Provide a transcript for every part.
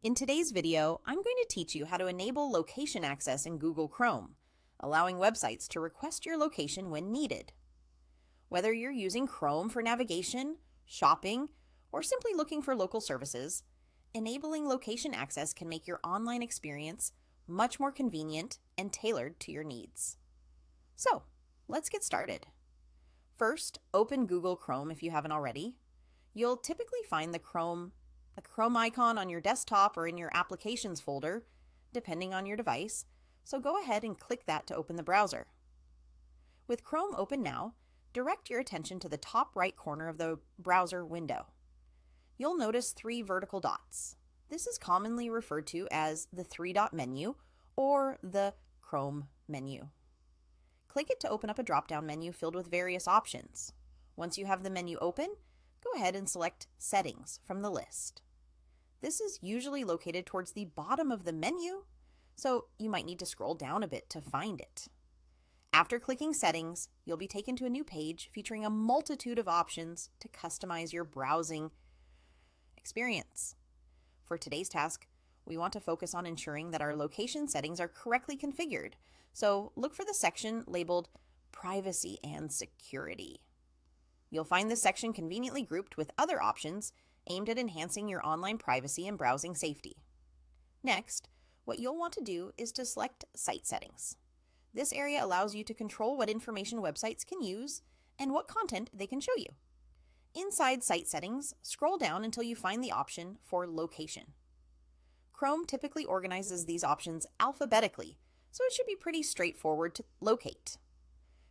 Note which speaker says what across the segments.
Speaker 1: In today's video, I'm going to teach you how to enable location access in Google Chrome, allowing websites to request your location when needed. Whether you're using Chrome for navigation, shopping, or simply looking for local services, enabling location access can make your online experience much more convenient and tailored to your needs. So, let's get started. First, open Google Chrome if you haven't already. You'll typically find the Chrome icon on your desktop or in your Applications folder, depending on your device, so go ahead and click that to open the browser. With Chrome open now, direct your attention to the top right corner of the browser window. You'll notice three vertical dots. This is commonly referred to as the three-dot menu or the Chrome menu. Click it to open up a drop-down menu filled with various options. Once you have the menu open, go ahead and select Settings from the list. This is usually located towards the bottom of the menu, so you might need to scroll down a bit to find it. After clicking Settings, you'll be taken to a new page featuring a multitude of options to customize your browsing experience. For today's task, we want to focus on ensuring that our location settings are correctly configured, so look for the section labeled Privacy and Security. You'll find this section conveniently grouped with other options aimed at enhancing your online privacy and browsing safety. Next, what you'll want to do is to select Site Settings. This area allows you to control what information websites can use and what content they can show you. Inside Site Settings, scroll down until you find the option for Location. Chrome typically organizes these options alphabetically, so it should be pretty straightforward to locate.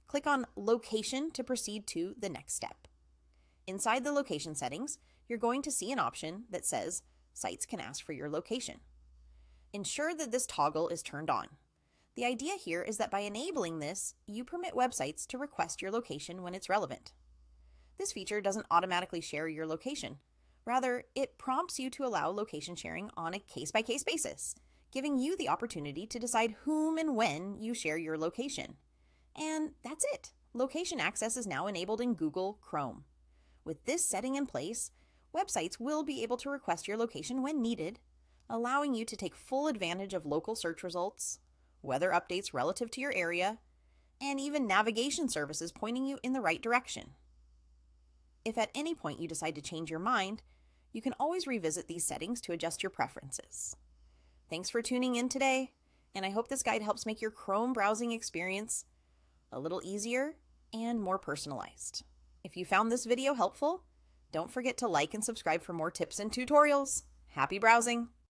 Speaker 1: Click on Location to proceed to the next step. Inside the location settings, you're going to see an option that says Sites can ask for your location. Ensure that this toggle is turned on. The idea here is that by enabling this, you permit websites to request your location when it's relevant. This feature doesn't automatically share your location. Rather, it prompts you to allow location sharing on a case-by-case basis, giving you the opportunity to decide whom and when you share your location. And that's it. Location access is now enabled in Google Chrome. With this setting in place, websites will be able to request your location when needed, allowing you to take full advantage of local search results, weather updates relative to your area, and even navigation services pointing you in the right direction. If at any point you decide to change your mind, you can always revisit these settings to adjust your preferences. Thanks for tuning in today, and I hope this guide helps make your Chrome browsing experience a little easier and more personalized. If you found this video helpful, don't forget to like and subscribe for more tips and tutorials. Happy browsing!